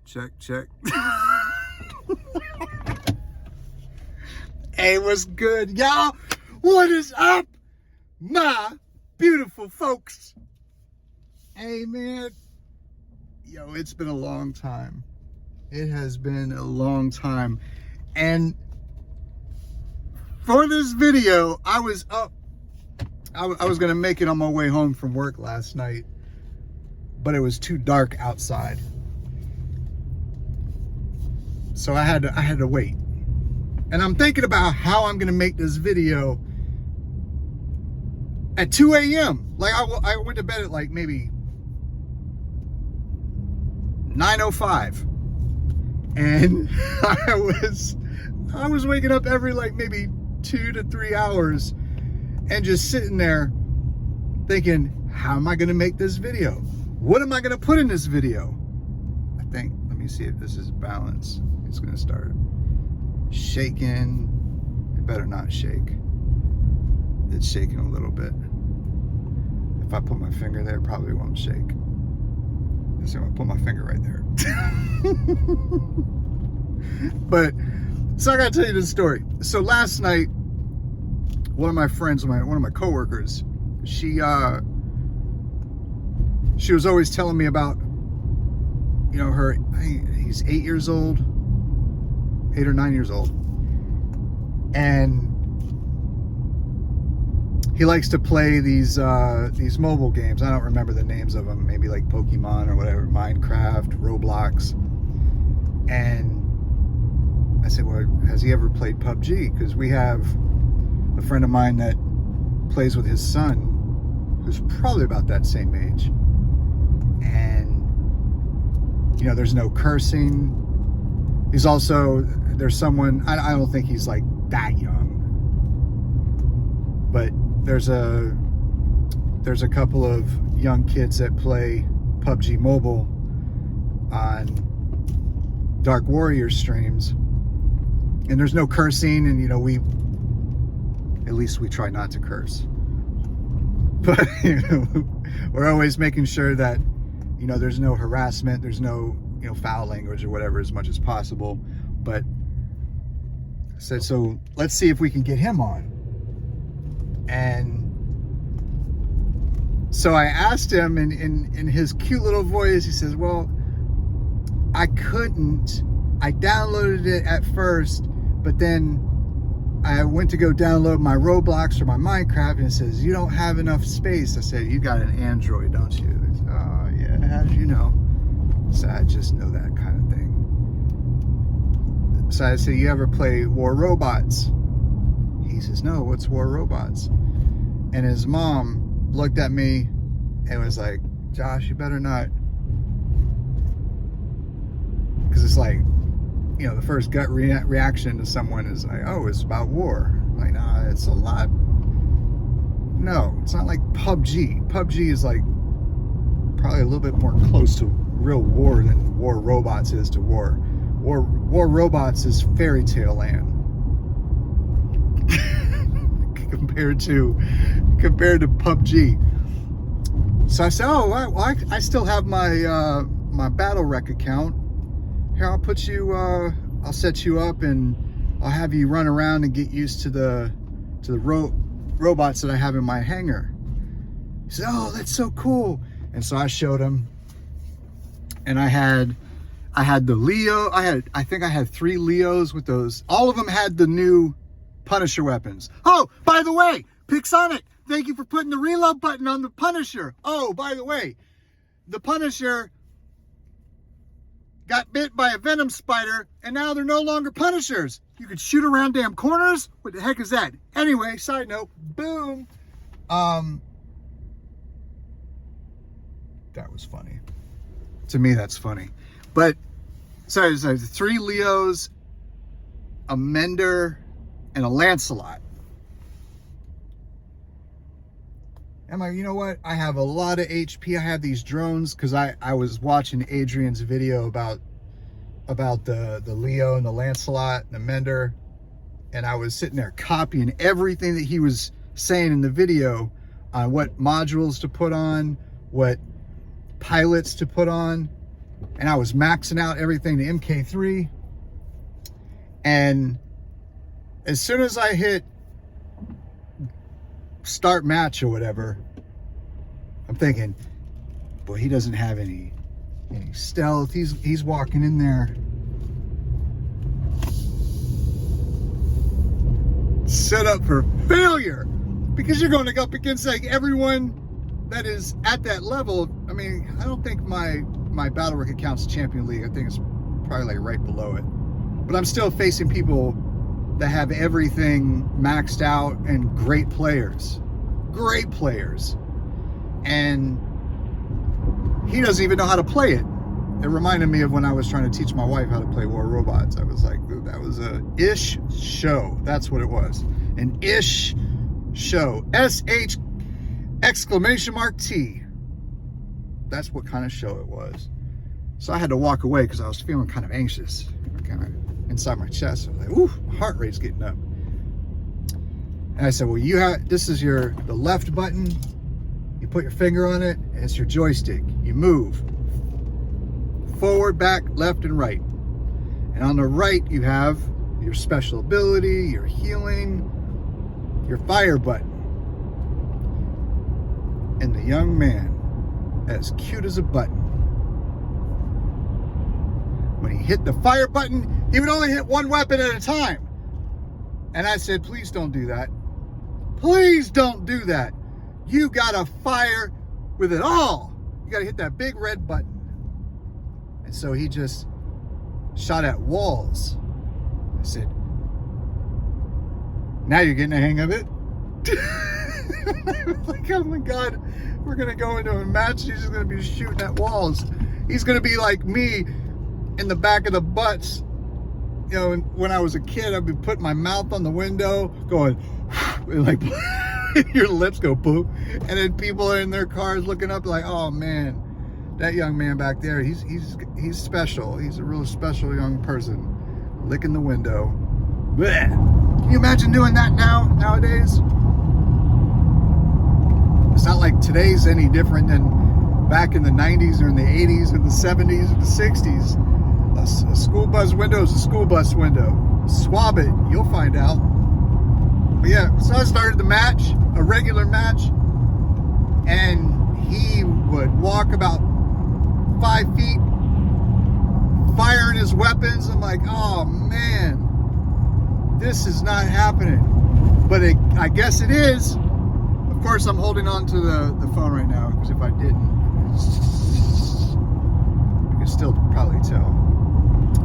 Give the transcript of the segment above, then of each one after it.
Check, check. Hey, what's good, y'all? What is up, my beautiful folks? Hey, man. Yo, it's been a long time. It has been a long time. And for this video, I was up. I was going to make it on my way home from work last night, but it was too dark outside. So I had to wait. And I'm thinking about how I'm going to make this video at 2 a.m. Like I went to bed at like maybe 9:05. And I was waking up every like maybe 2 to 3 hours and just sitting there thinking, how am I going to make this video? What am I going to put in this video? I think, let me see if this is balanced. It's going to start shaking. It better not shake. It's shaking a little bit. If I put my finger there, it probably won't shake. So I'm going to put my finger right there. But, so I got to tell you this story. So last night, one of my friends, one of my coworkers, she was always telling me about, you know, he's 8 years old, 8 or 9 years old. And he likes to play these mobile games. I don't remember the names of them. Maybe like Pokemon or whatever, Minecraft, Roblox. And I said, well, has he ever played PUBG? Because we have a friend of mine that plays with his son, who's probably about that same age. And, you know, there's no cursing. He's also, there's someone, I don't think he's like that young, but there's a couple of young kids that play PUBG Mobile on Dark Warrior streams, and there's no cursing, and you know, at least we try not to curse, but you know, we're always making sure that, you know, there's no harassment, there's no, you know, foul language or whatever as much as possible. But I said, so let's see if we can get him on. And so I asked him in his cute little voice, he says, well, I downloaded it at first, but then I went to go download my Roblox or my Minecraft, and it says, you don't have enough space. I said, you got an Android, don't you? He said, oh, yeah, how did you know? So I just know that kind of thing. So I said, you ever play War Robots? He says, no, what's War Robots? And his mom looked at me and was like, Josh, you better not. Because it's like, you know, the first gut reaction to someone is like, oh, it's about war. I'm like, nah, it's a lot. No, it's not like PUBG. PUBG is like probably a little bit more close to real war than War Robots is to war. War Robots is fairy tale land compared to PUBG. So I said, oh, well, I still have my my BattleRec account. Here, I'll put you. I'll set you up, and I'll have you run around and get used to the robots that I have in my hangar. He said, oh, that's so cool. And so I showed him, and I had the Leo. I think I had 3 Leos with those. All of them had the new Punisher weapons. Oh, by the way, Pixonic, thank you for putting the reload button on the Punisher. Oh, by the way, the Punisher got bit by a venom spider, and now they're no longer Punishers. You could shoot around damn corners? What the heck is that? Anyway, side note, boom. That was funny. To me, that's funny. But, so there's 3 Leos, a Mender, and a Lancelot. I'm like, you know what? I have a lot of HP. I have these drones because I was watching Adrian's video about the Leo and the Lancelot and the Mender, and I was sitting there copying everything that he was saying in the video on what modules to put on, what pilots to put on, and I was maxing out everything to MK3. And as soon as I hit start match or whatever, I'm thinking, boy, he doesn't have any stealth. He's walking in there set up for failure, because you're going up against like everyone that is at that level. I mean, I don't think my battle record counts Champion League. I think it's probably like right below it. But I'm still facing people that have everything maxed out and great players. Great players. And he doesn't even know how to play it. It reminded me of when I was trying to teach my wife how to play War Robots. I was like, that was a ish show. That's what it was. An ish show. SH exclamation mark T. That's what kind of show it was. So I had to walk away because I was feeling kind of anxious. Kind of inside my chest. I was like, ooh, my heart rate's getting up. And I said, well, this is the left button. You put your finger on it, and it's your joystick. You move forward, back, left, and right. And on the right, you have your special ability, your healing, your fire button. And the young man, as cute as a button, when he hit the fire button, he would only hit one weapon at a time. And I said, please don't do that. Please don't do that. You gotta fire with it all. You gotta hit that big red button. And so he just shot at walls. I said, now you're getting the hang of it. I was like, oh my God, we're gonna go into a match. He's just gonna be shooting at walls. He's gonna be like me in the back of the butts. You know, when I was a kid, I'd be putting my mouth on the window, going, like, your lips go poop. And then people are in their cars looking up like, oh man, that young man back there, he's special. He's a real special young person. Licking the window. Blech. Can you imagine doing that nowadays? It's not like today's any different than back in the 90s or in the 80s or the 70s or the 60s. A school bus window is a school bus window. Swab it, you'll find out. But yeah, so I started the match, a regular match, and he would walk about 5 feet, firing his weapons. I'm like, oh man, this is not happening. But I guess it is. Of course, I'm holding on to the phone right now, because if I didn't, you can still probably tell.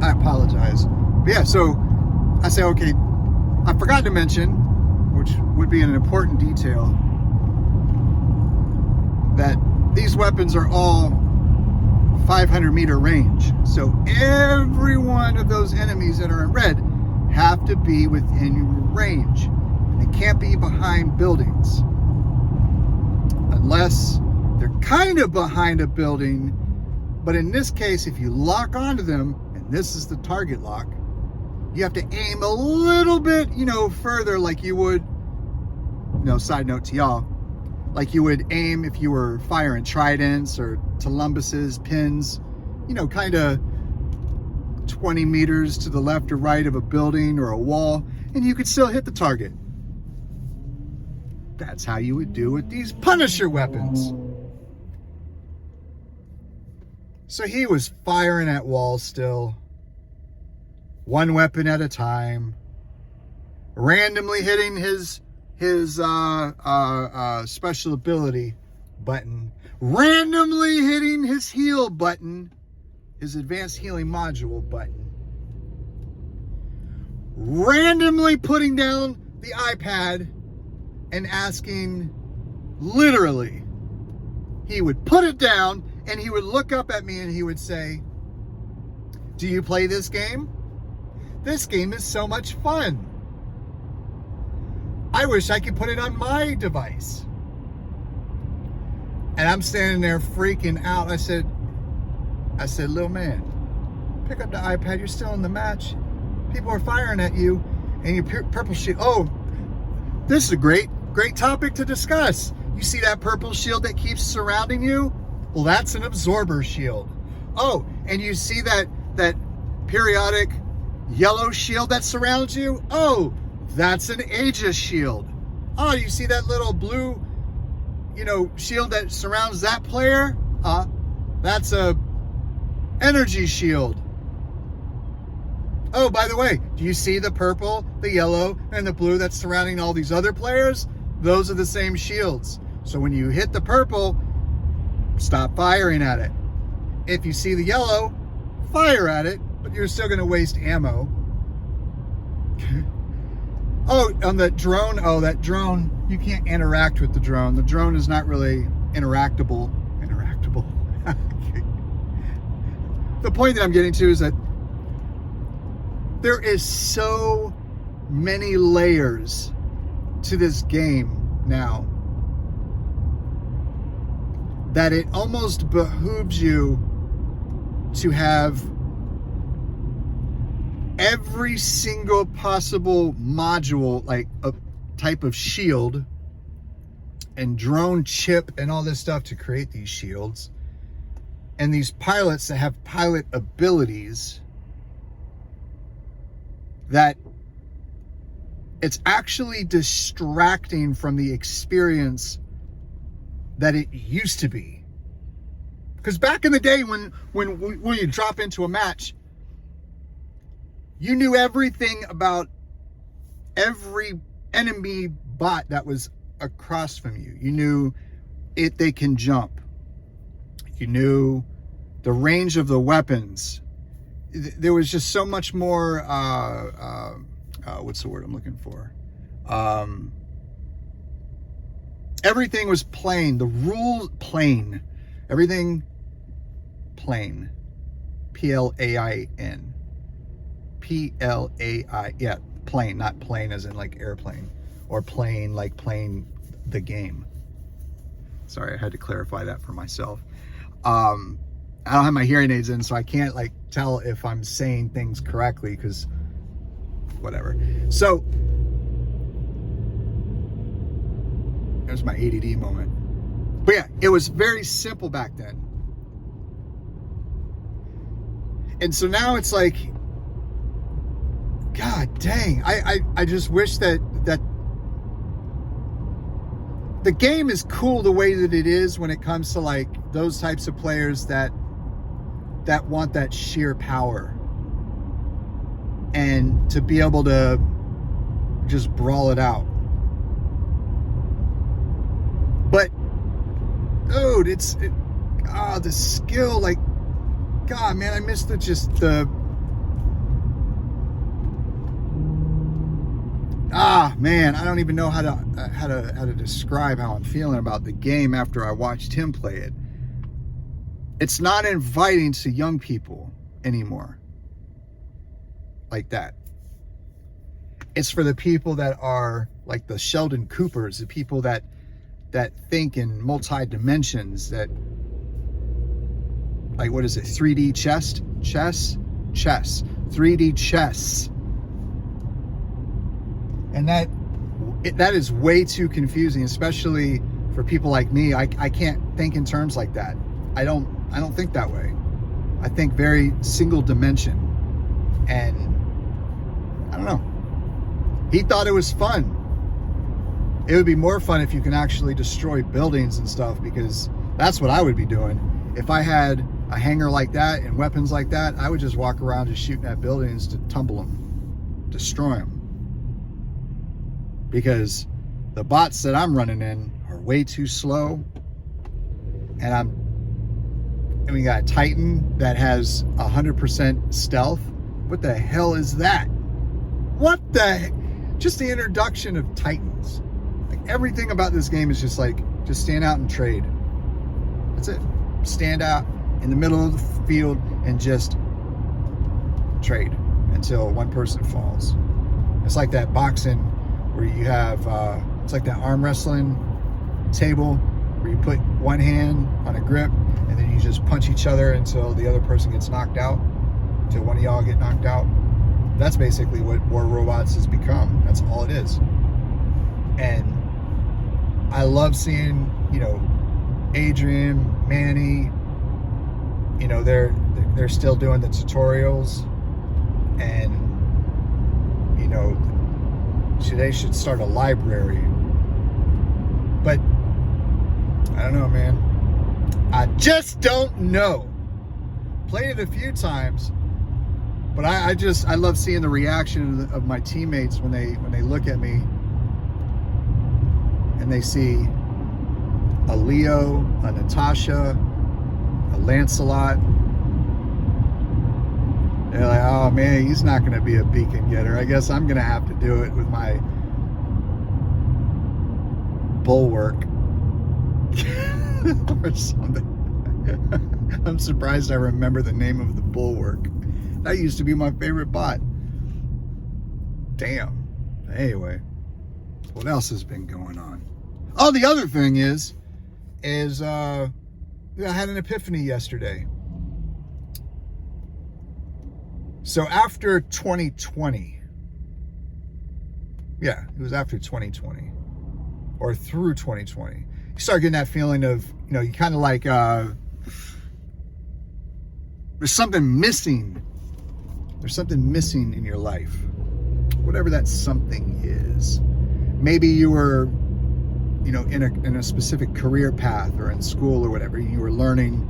I apologize. But yeah, so I say, okay, I forgot to mention, which would be an important detail, that these weapons are all 500 meter range. So every one of those enemies that are in red have to be within range. And they can't be behind buildings. Unless they're kind of behind a building. But in this case, if you lock onto them, and this is the target lock, you have to aim a little bit, further, like you would, side note to y'all, like you would aim if you were firing tridents or Columbuses, pins, kind of 20 meters to the left or right of a building or a wall, and you could still hit the target. That's how you would do with these Punisher weapons. So he was firing at walls still, one weapon at a time, randomly hitting his special ability button, randomly hitting his heal button, his advanced healing module button, randomly putting down the iPad and asking, literally, he would put it down and he would look up at me and he would say, do you play this game? This game is so much fun. I wish I could put it on my device. And I'm standing there freaking out. I said, little man, pick up the iPad. You're still in the match. People are firing at you and your purple shield. Oh, this is a great topic to discuss. You see that purple shield that keeps surrounding you? Well, that's an absorber shield. Oh, and you see that periodic yellow shield that surrounds you? Oh, that's an Aegis shield. Oh, you see that little blue, shield that surrounds that player? That's a energy shield. Oh, by the way, do you see the purple, the yellow, and the blue that's surrounding all these other players? Those are the same shields. So when you hit the purple, stop firing at it. If you see the yellow, fire at it, but you're still going to waste ammo. Oh, on the drone. Oh, that drone. You can't interact with the drone. The drone is not really interactable. The point that I'm getting to is that there is so many layers to this game now that it almost behooves you to have every single possible module, like a type of shield and drone chip and all this stuff to create these shields, and these pilots that have pilot abilities that it's actually distracting from the experience that it used to be. Because back in the day when you drop into a match, you knew everything about every enemy bot that was across from you. You knew they can jump. You knew the range of the weapons. There was just so much more, what's the word I'm looking for? Everything was plain. The rules, plain. Everything, plain. P-L-A-I-N. P-L-A-I, yeah, plane, not plane as in like airplane, or plane like playing the game. Sorry, I had to clarify that for myself. I don't have my hearing aids in, so I can't like tell if I'm saying things correctly, because whatever. So there's my ADD moment. But yeah, it was very simple back then. And so now it's like, God dang, I just wish that the game is cool the way that it is when it comes to like those types of players that want that sheer power and to be able to just brawl it out. But dude, the skill, like, God, man, I miss the man, I don't even know how to describe how I'm feeling about the game after I watched him play it. It's not inviting to young people anymore like that. It's for the people that are like the Sheldon Coopers, the people that think in multi-dimensions, that, like, what is it, 3D chess, 3D chess. And that is way too confusing, especially for people like me. I can't think in terms like that. I don't think that way. I think very single dimension. And I don't know. He thought it was fun. It would be more fun if you can actually destroy buildings and stuff, because that's what I would be doing. If I had a hangar like that and weapons like that, I would just walk around just shooting at buildings to tumble them, destroy them. Because the bots that I'm running in are way too slow. And we got a Titan that has 100% stealth. What the hell is that? What the heck? Just the introduction of Titans. Like, everything about this game is just like, just stand out and trade. That's it. Stand out in the middle of the field and just trade until one person falls. It's like that boxing where you have, it's like that arm wrestling table where you put one hand on a grip and then you just punch each other until the other person gets knocked out, until one of y'all get knocked out. That's basically what War Robots has become. That's all it is. And I love seeing, Adrian, Manny, you know, they're still doing the tutorials, and you know, they should start a library. But I don't know, man. I just don't know. Played it a few times, but I love seeing the reaction of my teammates when they look at me and they see a Leo, a Natasha, a Lancelot. They're like, oh man, he's not going to be a beacon getter. I guess I'm going to have to do it with my bulwark or something. I'm surprised I remember the name of the bulwark. That used to be my favorite bot. Damn. Anyway, what else has been going on? Oh, the other thing is I had an epiphany yesterday. So after 2020, yeah, it was after 2020 or through 2020, you start getting that feeling of, you know, you kind of like, there's something missing. There's something missing in your life, whatever that something is. Maybe you were, you know, in a specific career path or in school or whatever. You were learning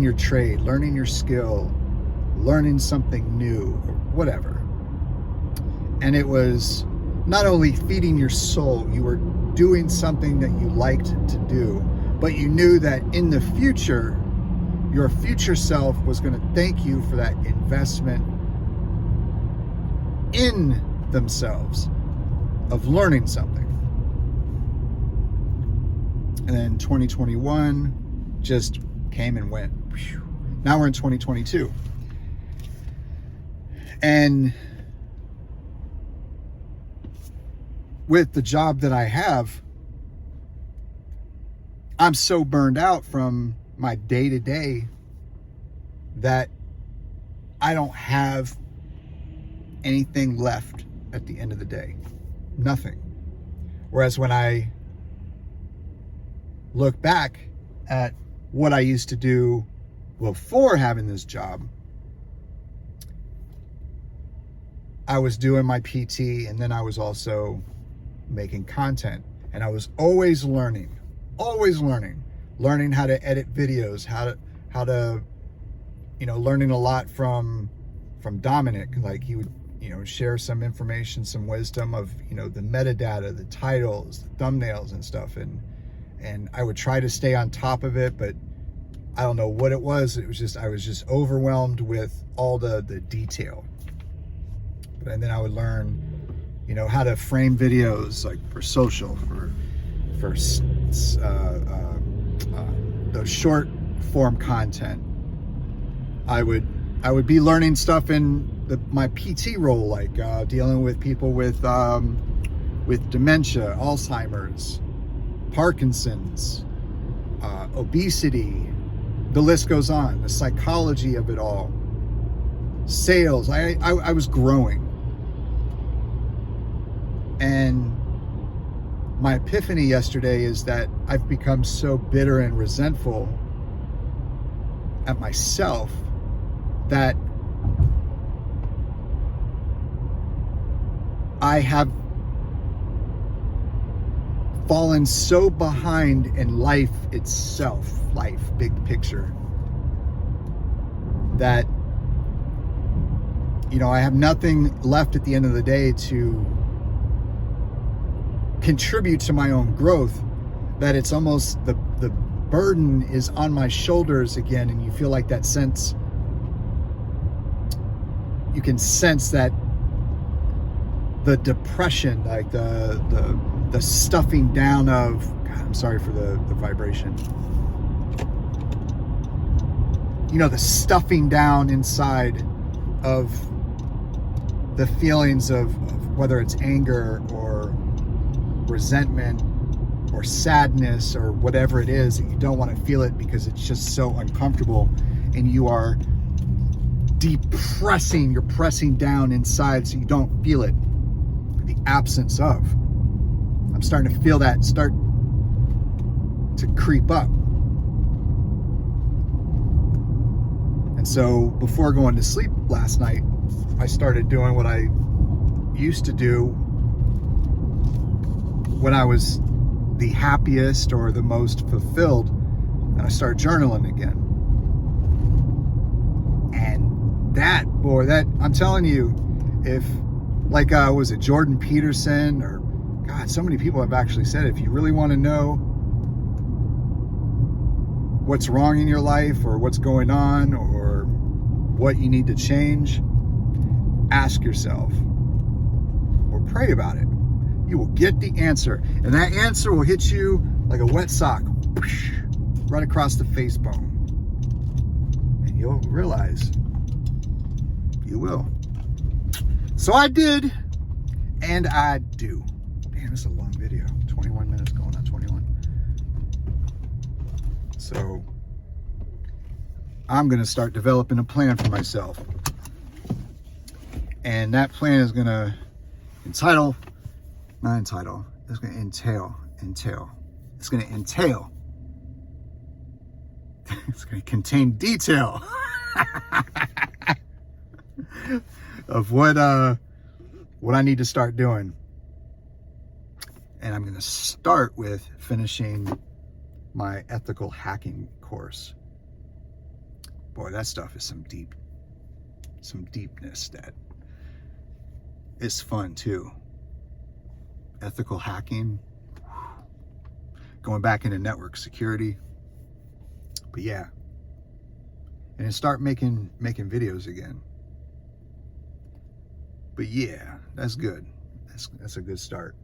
your trade, learning your skill, learning something new or whatever. And it was not only feeding your soul, you were doing something that you liked to do, but you knew that in the future, your future self was going to thank you for that investment in themselves of learning something. And then 2021 just came and went. Now we're in 2022. And with the job that I have, I'm so burned out from my day-to-day that I don't have anything left at the end of the day. Nothing. Whereas when I look back at what I used to do before having this job, I was doing my PT, and then I was also making content, and I was always learning how to edit videos, how to, you know, learning a lot from Dominic. Like, he would, you know, share some information, some wisdom of, you know, the metadata, the titles, the thumbnails and stuff, and I would try to stay on top of it, but I don't know what it was. It was just, I was just overwhelmed with all the detail. And then I would learn, you know, how to frame videos, like for social, for the short form content. I would be learning stuff in my PT role, like dealing with people with dementia, Alzheimer's, Parkinson's, obesity. The list goes on. The psychology of it all. Sales. I was growing. And my epiphany yesterday is that I've become so bitter and resentful at myself that I have fallen so behind in life itself, life, big picture, that, you know, I have nothing left at the end of the day to contribute to my own growth, that it's almost the burden is on my shoulders again, and you feel like that sense, you can sense that the depression, like the stuffing down of, God, I'm sorry for the vibration, you know, the stuffing down inside of the feelings of whether it's anger or resentment or sadness or whatever it is, that you don't want to feel it because it's just so uncomfortable, and you are depressing, you're pressing down inside so you don't feel it. The absence of. I'm starting to feel that start to creep up. So before going to sleep last night, I started doing what I used to do when I was the happiest or the most fulfilled, and I started journaling again. And that, I'm telling you, if, like, was it Jordan Peterson, or God, so many people have actually said, if you really want to know what's wrong in your life or what's going on or what you need to change, ask yourself or pray about it. You will get the answer, and that answer will hit you like a wet sock right across the face bone, and you'll realize, you will. So I did, and I do. Damn, this is a long video. 21 minutes going on 21. So I'm going to start developing a plan for myself. And that plan is going to it's going to entail. It's going to entail. It's going to contain detail of what I need to start doing. And I'm going to start with finishing my ethical hacking course. Boy, that stuff is some deepness that is fun too. Ethical hacking, going back into network security. But yeah, and start making videos again. But yeah, that's good. That's a good start.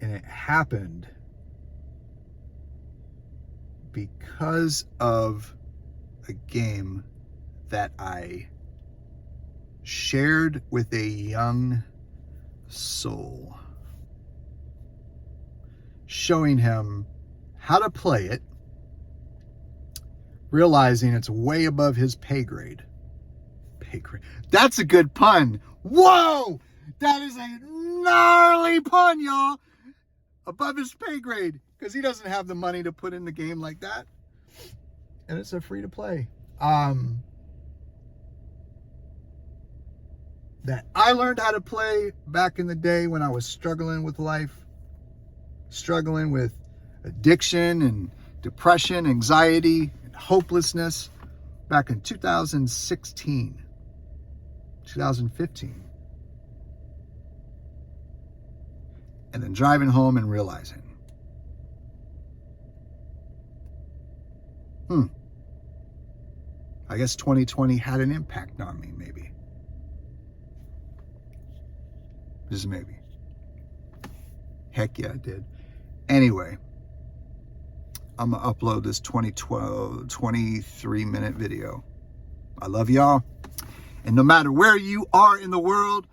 And it happened because of a game that I shared with a young soul, showing him how to play it, realizing it's way above his pay grade. That's a good pun. Whoa! That is a gnarly pun, y'all. Above his pay grade, because he doesn't have the money to put in the game like that. And it's a free to play. That I learned how to play back in the day when I was struggling with life, struggling with addiction and depression, anxiety, and hopelessness back in 2016, 2015. And then driving home and realizing, I guess 2020 had an impact on me, maybe. Just maybe. Heck yeah, it did. Anyway, I'm going to upload this 23-minute video. I love y'all. And no matter where you are in the world,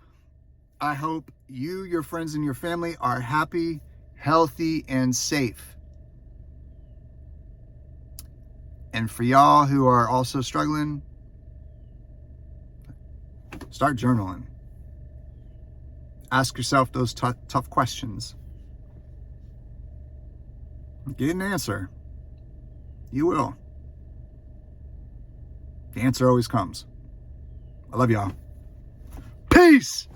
I hope you, your friends, and your family are happy, healthy, and safe. And for y'all who are also struggling, start journaling. Ask yourself those tough questions. Get an answer. You will. The answer always comes. I love y'all. Peace!